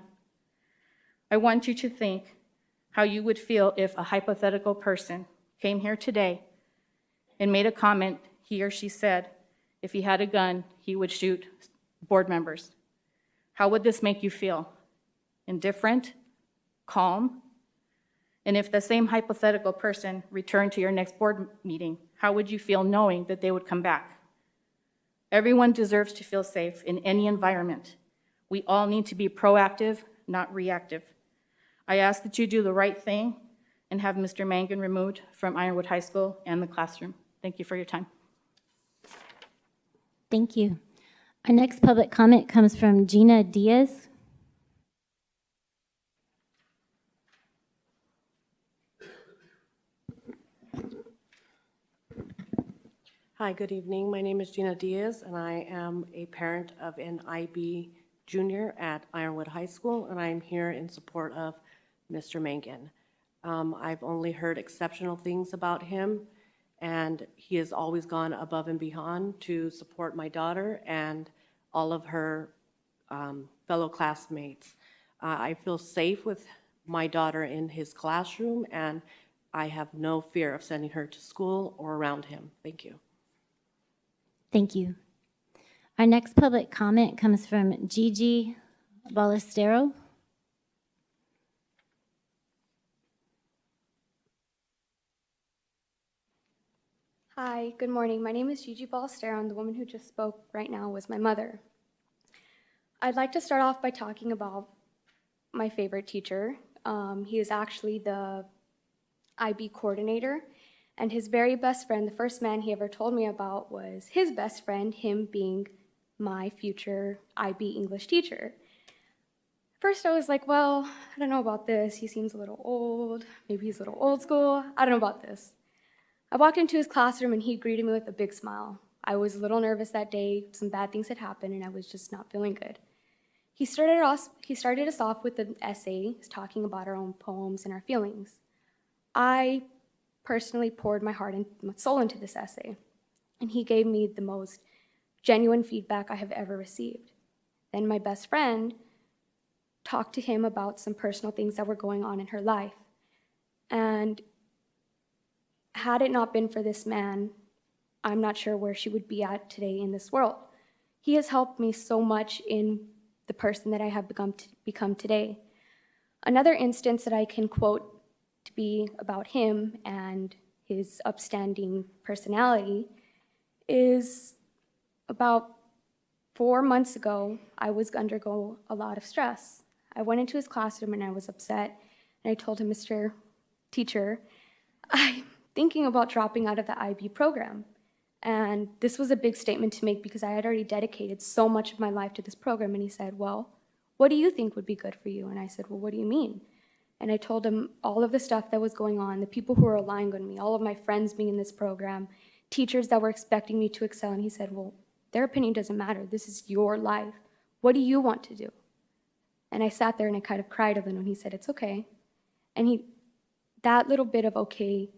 I want you to think how you would feel if a hypothetical person came here today and made a comment, he or she said, if he had a gun, he would shoot board members. How would this make you feel? Indifferent? Calm? And if the same hypothetical person returned to your next board meeting, how would you feel knowing that they would come back? Everyone deserves to feel safe in any environment. We all need to be proactive, not reactive. I ask that you do the right thing and have Mr. Mangan removed from Ironwood High School and the classroom. Thank you for your time. Thank you. Our next public comment comes from Gina Diaz. Hi, good evening. My name is Gina Diaz, and I am a parent of an IB junior at Ironwood High School, and I'm here in support of Mr. Mangan. I've only heard exceptional things about him, and he has always gone above and beyond to support my daughter and all of her fellow classmates. I feel safe with my daughter in his classroom, and I have no fear of sending her to school or around him. Thank you. Thank you. Our next public comment comes from Gigi Ballestero. Hi, good morning. My name is Gigi Ballestero, and the woman who just spoke right now was my mother. I'd like to start off by talking about my favorite teacher. He is actually the IB coordinator, and his very best friend, the first man he ever told me about, was his best friend, him being my future IB English teacher. First, I was like, well, I don't know about this. He seems a little old. Maybe he's a little old school. I don't know about this. I walked into his classroom and he greeted me with a big smile. I was a little nervous that day. Some bad things had happened and I was just not feeling good. He started us off with an essay talking about our own poems and our feelings. I personally poured my heart and my soul into this essay, and he gave me the most genuine feedback I have ever received. Then my best friend talked to him about some personal things that were going on in her life. And had it not been for this man, I'm not sure where she would be at today in this world. He has helped me so much in the person that I have become today. Another instance that I can quote to be about him and his upstanding personality is about 4 months ago, I was undergo a lot of stress. I went into his classroom and I was upset, and I told him, Mr. Teacher, I'm thinking about dropping out of the IB program. And this was a big statement to make because I had already dedicated so much of my life to this program. And he said, well, what do you think would be good for you? And I said, well, what do you mean? And I told him all of the stuff that was going on, the people who were relying on me, all of my friends being in this program, teachers that were expecting me to excel. And he said, well, their opinion doesn't matter. This is your life. What do you want to do? And I sat there and I kind of cried a little, and he said, it's okay. And that little bit of okay,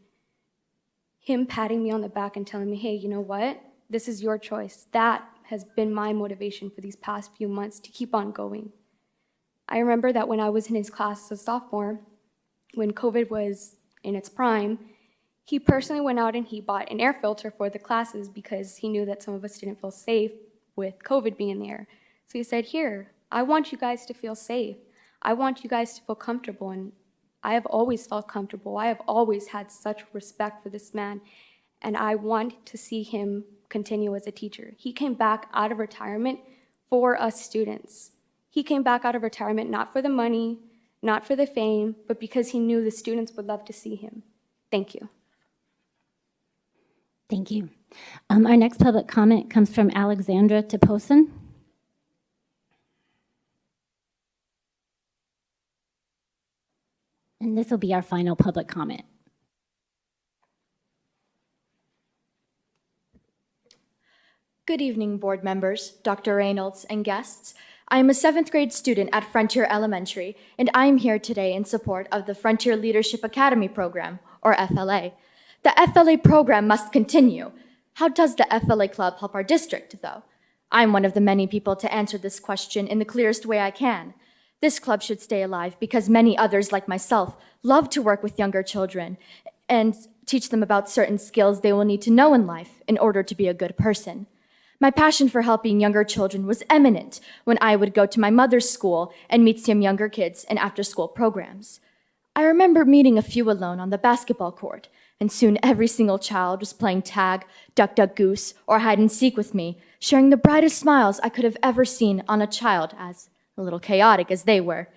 him patting me on the back and telling me, hey, you know what? This is your choice. That has been my motivation for these past few months to keep on going. I remember that when I was in his class as a sophomore, when COVID was in its prime, he personally went out and he bought an air filter for the classes because he knew that some of us didn't feel safe with COVID being in the air. So he said, here, I want you guys to feel safe. I want you guys to feel comfortable. And I have always felt comfortable. I have always had such respect for this man, and I want to see him continue as a teacher. He came back out of retirement for us students. He came back out of retirement not for the money, not for the fame, but because he knew the students would love to see him. Thank you. Thank you. Our next public comment comes from Alexandra Toposon. And this will be our final public comment. Good evening, board members, Dr. Reynolds, and guests. I am a 7th grade student at Frontier Elementary, and I am here today in support of the Frontier Leadership Academy program, or FLA. The FLA program must continue. How does the FLA club help our district, though? I'm one of the many people to answer this question in the clearest way I can. This club should stay alive because many others like myself love to work with younger children and teach them about certain skills they will need to know in life in order to be a good person. My passion for helping younger children was eminent when I would go to my mother's school and meet some younger kids in after-school programs. I remember meeting a few alone on the basketball court, and soon every single child was playing tag, duck, duck, goose, or hide and seek with me, sharing the brightest smiles I could have ever seen on a child, as a little chaotic as they were.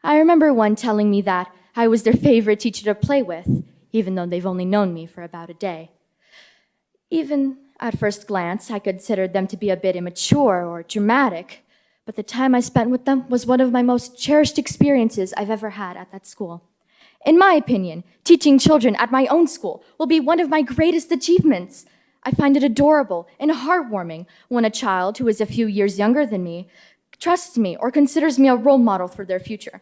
I remember one telling me that I was their favorite teacher to play with, even though they've only known me for about a day. Even at first glance, I considered them to be a bit immature or dramatic, but the time I spent with them was one of my most cherished experiences I've ever had at that school. In my opinion, teaching children at my own school will be one of my greatest achievements. I find it adorable and heartwarming when a child who is a few years younger than me trusts me or considers me a role model for their future.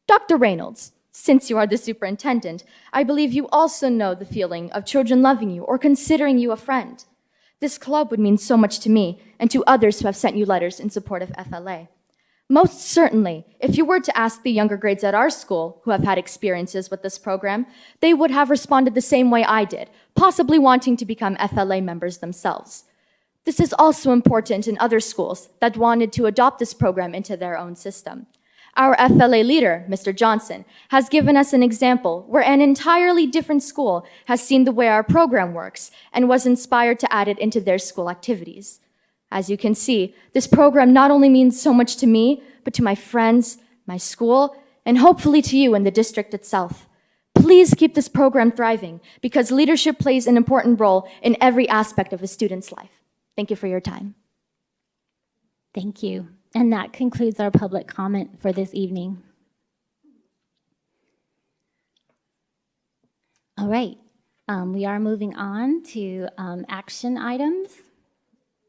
Dr. Reynolds, since you are the superintendent, I believe you also know the feeling of children loving you or considering you a friend. This club would mean so much to me and to others who have sent you letters in support of FLA. Most certainly, if you were to ask the younger grades at our school who have had experiences with this program, they would have responded the same way I did, possibly wanting to become FLA members themselves. This is also important in other schools that wanted to adopt this program into their own system. Our FLA leader, Mr. Johnson, has given us an example where an entirely different school has seen the way our program works and was inspired to add it into their school activities. As you can see, this program not only means so much to me, but to my friends, my school, and hopefully to you and the district itself. Please keep this program thriving because leadership plays an important role in every aspect of a student's life. Thank you for your time. Thank you. And that concludes our public comment for this evening. All right, we are moving on to action items.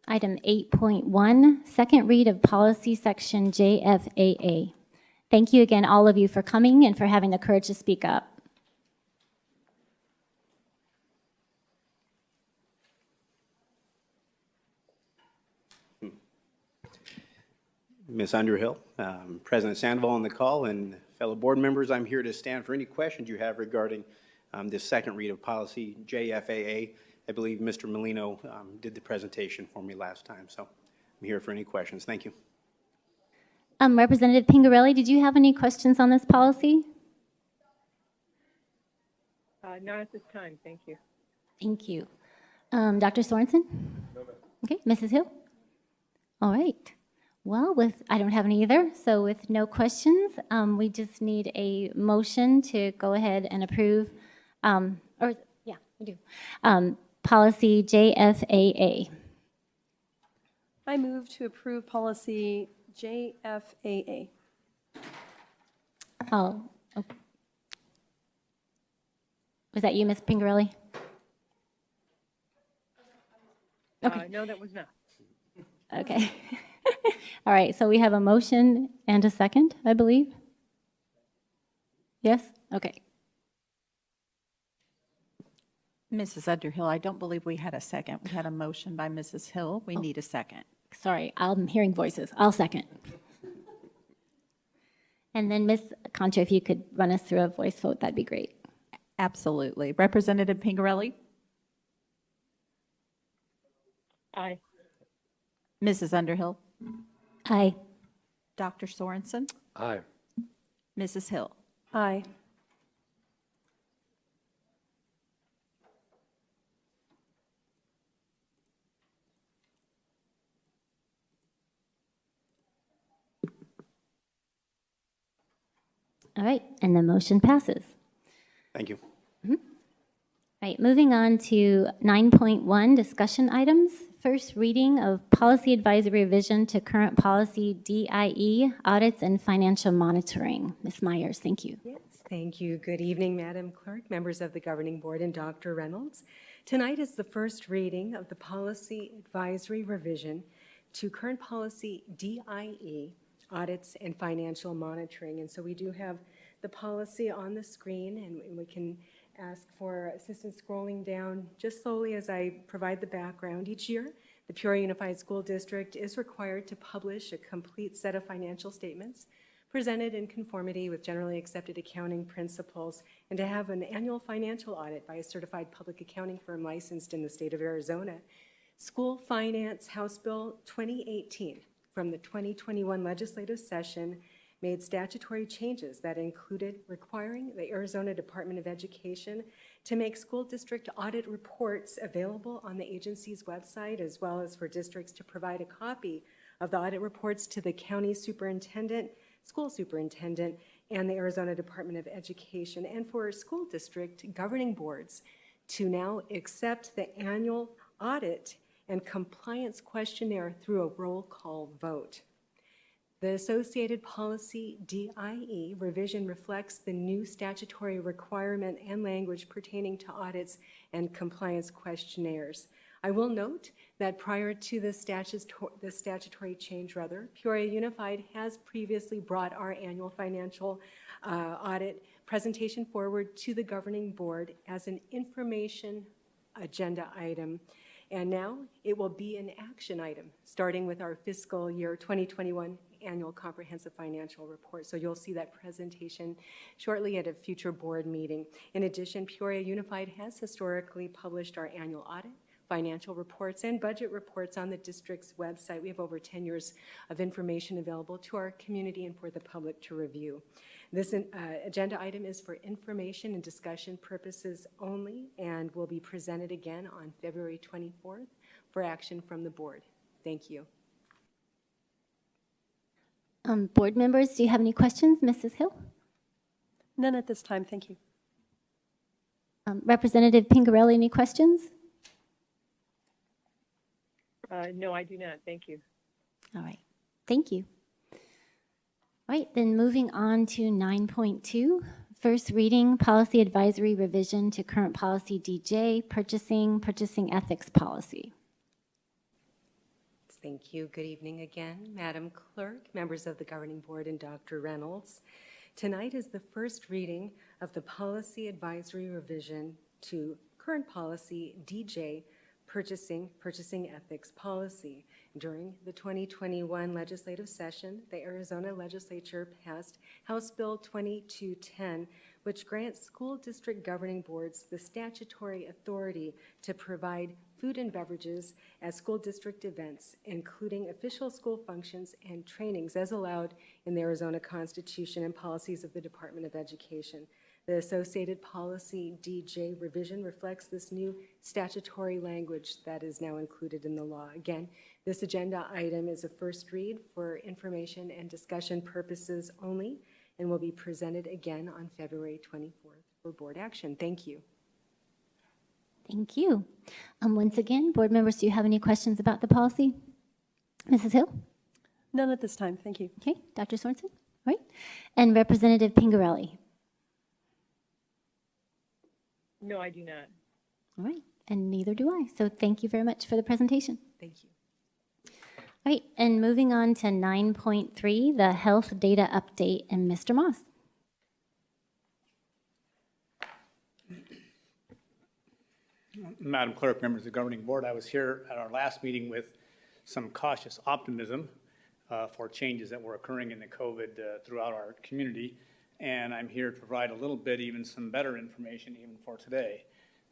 Item 8.1, second read of policy section JFAA. Thank you again, all of you, for coming and for having the courage to speak up. Ms. Underhill, President Sandoval on the call, and fellow board members, I'm here to stand for any questions you have regarding this second read of policy JFAA. I believe Mr. Molino did the presentation for me last time, so I'm here for any questions. Thank you. Representative Pingarelli, did you have any questions on this policy? Not at this time, thank you. Thank you. Dr. Sorensen? Okay, Mrs. Hill? All right. Well, I don't have any either, so with no questions, we just need a motion to go ahead and approve, yeah, we do, policy JFAA. I move to approve policy JFAA. Oh, okay. Was that you, Ms. Pingarelli? Okay. No, that was not. Okay. All right, so we have a motion and a second, I believe. Yes? Okay. Mrs. Underhill, I don't believe we had a second. We had a motion by Mrs. Hill. We need a second. Sorry, I'm hearing voices. I'll second. And then Ms. Concha, if you could run us through a voice vote, that'd be great. Absolutely. Representative Pingarelli? Aye. Mrs. Underhill? Aye. Dr. Sorensen? Aye. Mrs. Hill? Aye. All right, and the motion passes. Thank you. All right, moving on to 9.1, discussion items. First reading of policy advisory revision to current policy DIE, audits and financial monitoring. Ms. Myers, thank you. Yes, thank you. Good evening, Madam Clerk, members of the Governing Board, and Dr. Reynolds. Tonight is the first reading of the policy advisory revision to current policy DIE, audits and financial monitoring. And so we do have the policy on the screen, and we can ask for assistance scrolling down just slowly as I provide the background. Each year, the Peoria Unified School District is required to publish a complete set of financial statements presented in conformity with generally accepted accounting principles, and to have an annual financial audit by a certified public accounting firm licensed in the state of Arizona. School Finance House Bill 2018 from the 2021 legislative session made statutory changes that included requiring the Arizona Department of Education to make school district audit reports available on the agency's website, as well as for districts to provide a copy of the audit reports to the county superintendent, school superintendent, and the Arizona Department of Education, and for school district governing boards to now accept the annual audit and compliance questionnaire through a roll call vote. The associated policy DIE revision reflects the new statutory requirement and language pertaining to audits and compliance questionnaires. I will note that prior to the statutory change, Peoria Unified has previously brought our annual financial audit presentation forward to the governing board as an information agenda item. And now it will be an action item, starting with our fiscal year 2021 annual comprehensive financial report. So you'll see that presentation shortly at a future board meeting. In addition, Peoria Unified has historically published our annual audit, financial reports and budget reports on the district's website. We have over 10 years of information available to our community and for the public to review. This agenda item is for information and discussion purposes only and will be presented again on February 24th for action from the board. Thank you. Board members, do you have any questions? Mrs. Hill? None at this time, thank you. Representative Pingarelli, any questions? No, I do not. Thank you. All right, thank you. All right, then moving on to 9.2, first reading, policy advisory revision to current policy DJ, purchasing ethics policy. Thank you. Good evening again, Madam Clerk, members of the Governing Board, and Dr. Reynolds. Tonight is the first reading of the policy advisory revision to current policy DJ, purchasing ethics policy. During the 2021 legislative session, the Arizona legislature passed House Bill 2210, which grants school district governing boards the statutory authority to provide food and beverages at school district events, including official school functions and trainings as allowed in the Arizona Constitution and policies of the Department of Education. The associated policy DJ revision reflects this new statutory language that is now included in the law. Again, this agenda item is a first read for information and discussion purposes only and will be presented again on February 24th for board action. Thank you. Thank you. Once again, board members, do you have any questions about the policy? Mrs. Hill? None at this time, thank you. Okay, Dr. Sorensen? All right. And Representative Pingarelli? No, I do not. All right, and neither do I. So thank you very much for the presentation. Thank you. All right, and moving on to 9.3, the health data update, and Mr. Moss. Madam Clerk, members of the Governing Board, I was here at our last meeting with some cautious optimism for changes that were occurring in the COVID throughout our community, and I'm here to provide a little bit, even some better information even for today.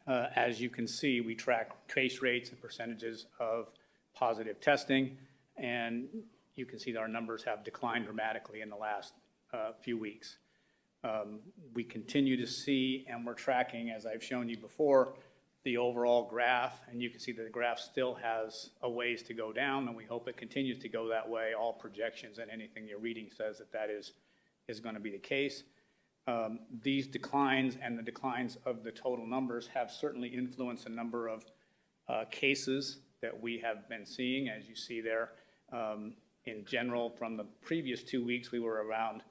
As you can see, we track case rates and percentages of positive testing, and you can see that our numbers have declined dramatically in the last few weeks. We continue to see, and we're tracking, as I've shown you before, the overall graph, and you can see that the graph still has a ways to go down, and we hope it continues to go that way. All projections and anything you're reading says that that is going to be the case. These declines and the declines of the total numbers have certainly influenced a number of cases that we have been seeing. As you see there, in general, from the previous 2 weeks, we were around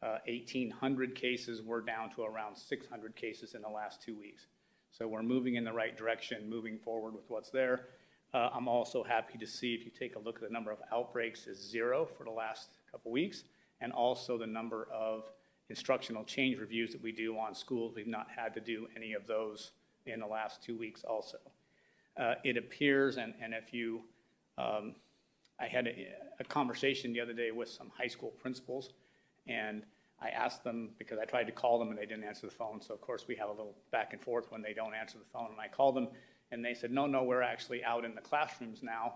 1,800 cases. We're down to around 600 cases in the last 2 weeks. So we're moving in the right direction, moving forward with what's there. I'm also happy to see, if you take a look at the number of outbreaks, is 0 for the last couple weeks, and also the number of instructional change reviews that we do on schools. We've not had to do any of those in the last 2 weeks also. It appears, and if you, I had a conversation the other day with some high school principals, and I asked them, because I tried to call them and they didn't answer the phone, so of course we have a little back and forth when they don't answer the phone, and I called them and they said, no, we're actually out in the classrooms now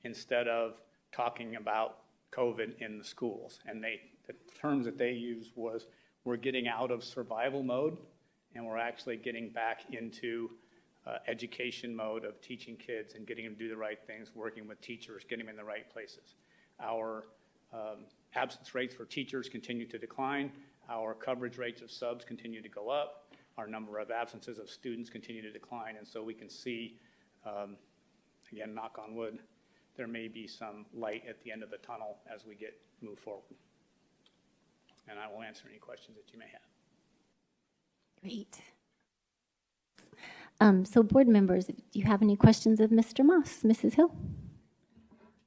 instead of talking about COVID in the schools. And the terms that they used was, we're getting out of survival mode and we're actually getting back into education mode of teaching kids and getting them to do the right things, working with teachers, getting them in the right places. Our absence rates for teachers continue to decline. Our coverage rates of subs continue to go up. Our number of absences of students continue to decline. And so we can see, again, knock on wood, there may be some light at the end of the tunnel as we move forward. And I will answer any questions that you may have. Great. So board members, do you have any questions of Mr. Moss? Mrs. Hill?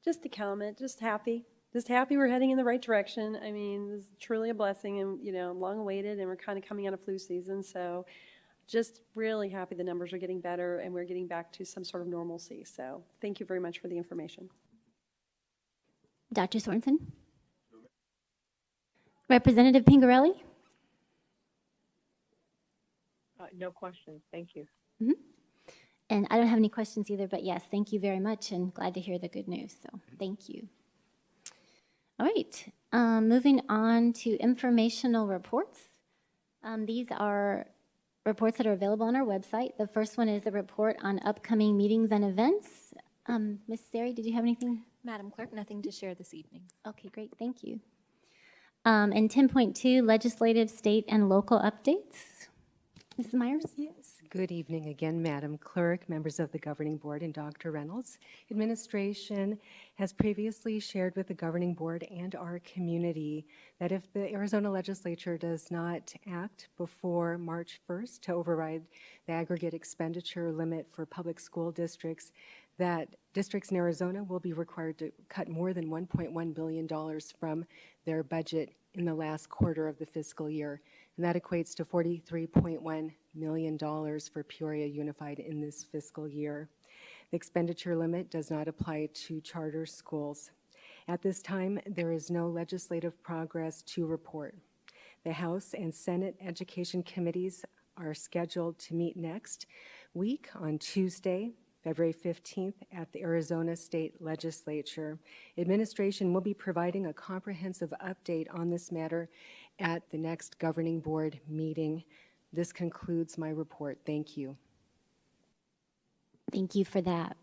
Just a comment, just happy we're heading in the right direction. I mean, this is truly a blessing, and long awaited, and we're kind of coming out of flu season, so just really happy the numbers are getting better and we're getting back to some sort of normalcy. So thank you very much for the information. Dr. Sorensen? Representative Pingarelli? No questions. Thank you. Mm-hmm. And I don't have any questions either, but yes, thank you very much and glad to hear the good news. So thank you. All right, moving on to informational reports. These are reports that are available on our website. The first one is the report on upcoming meetings and events. Ms. Sari, did you have anything? Madam Clerk, nothing to share this evening. Okay, great, thank you. And 10.2, legislative, state, and local updates. Mrs. Myers? Yes. Good evening again, Madam Clerk, members of the Governing Board, and Dr. Reynolds. Administration has previously shared with the Governing Board and our community that if the Arizona Legislature does not act before March 1st to override the aggregate expenditure limit for public school districts, that districts in Arizona will be required to cut more than $1.1 billion from their budget in the last quarter of the fiscal year. And that equates to $43.1 million for Peoria Unified in this fiscal year. The expenditure limit does not apply to charter schools. At this time, there is no legislative progress to report. The House and Senate Education Committees are scheduled to meet next week on Tuesday, February 15th at the Arizona State Legislature. Administration will be providing a comprehensive update on this matter at the next Governing Board meeting. This concludes my report. Thank you. Thank you for that.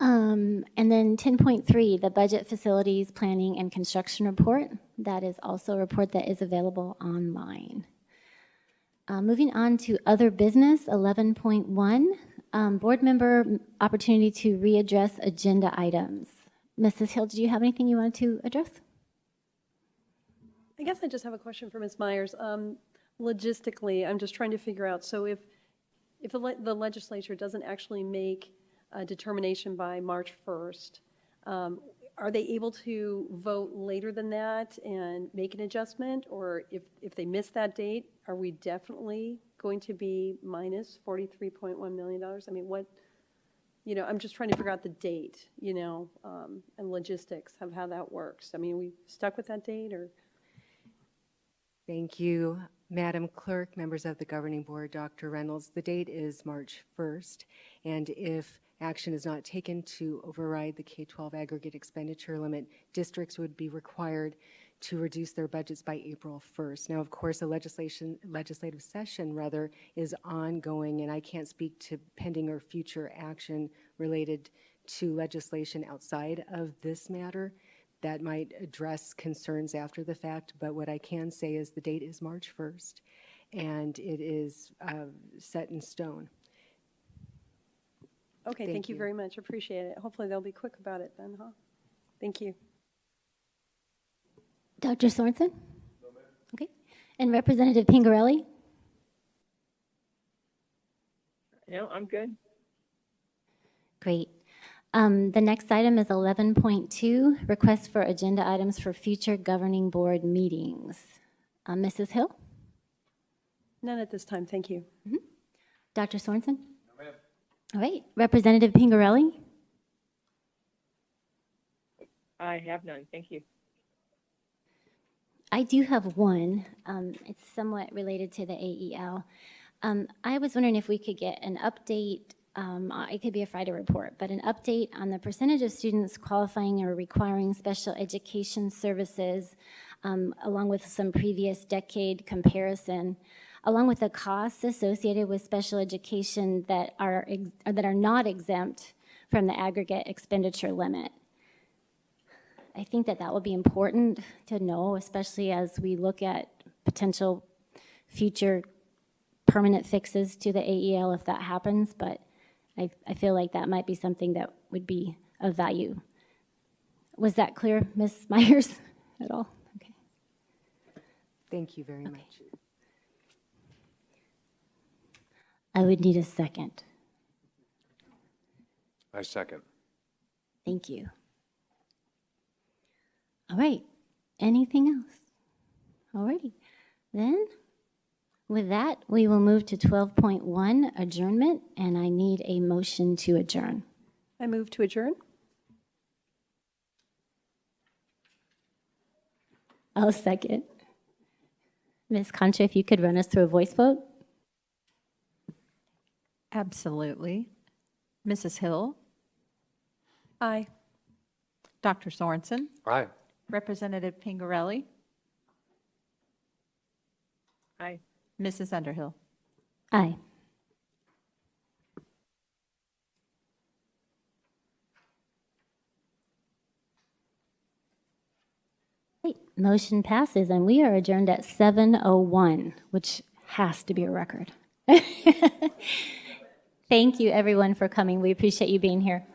And then 10.3, the Budget Facilities Planning and Construction Report. That is also a report that is available online. Moving on to other business, 11.1, board member opportunity to readdress agenda items. Mrs. Hill, did you have anything you wanted to address? I guess I just have a question for Ms. Myers. Logistically, I'm just trying to figure out, so if the legislature doesn't actually make a determination by March 1st, are they able to vote later than that and make an adjustment? Or if they miss that date, are we definitely going to be minus $43.1 million? I mean, what, I'm just trying to figure out the date, and logistics of how that works. I mean, are we stuck with that date or? Thank you, Madam Clerk, members of the Governing Board, Dr. Reynolds. The date is March 1st, and if action is not taken to override the K-12 aggregate expenditure limit, districts would be required to reduce their budgets by April 1st. Now, of course, a legislative session is ongoing, and I can't speak to pending or future action related to legislation outside of this matter that might address concerns after the fact, but what I can say is the date is March 1st, and it is set in stone. Okay, thank you very much. Appreciate it. Hopefully they'll be quick about it then, huh? Thank you. Dr. Sorensen? No, ma'am. Okay. And Representative Pingarelli? No, I'm good. Great. The next item is 11.2, request for agenda items for future governing board meetings. Mrs. Hill? None at this time, thank you. Dr. Sorensen? No, ma'am. All right. Representative Pingarelli? I have none, thank you. I do have one. It's somewhat related to the AEL. I was wondering if we could get an update. It could be a Friday report, but an update on the percentage of students qualifying or requiring special education services, along with some previous decade comparison, along with the costs associated with special education that are not exempt from the aggregate expenditure limit. I think that would be important to know, especially as we look at potential future permanent fixes to the AEL if that happens, but I feel like that might be something that would be of value. Was that clear, Ms. Myers, at all? Okay. Thank you very much. I would need a second. I second. Thank you. All right. Anything else? All righty. Then, with that, we will move to 12.1, adjournment, and I need a motion to adjourn. I move to adjourn. I'll second. Ms. Concha, if you could run us through a voice vote. Absolutely. Mrs. Hill? Aye. Dr. Sorensen? Aye. Representative Pingarelli? Aye. Mrs. Underhill? Aye. Great. Motion passes, and we are adjourned at 7:01, which has to be a record. Thank you, everyone, for coming. We appreciate you being here.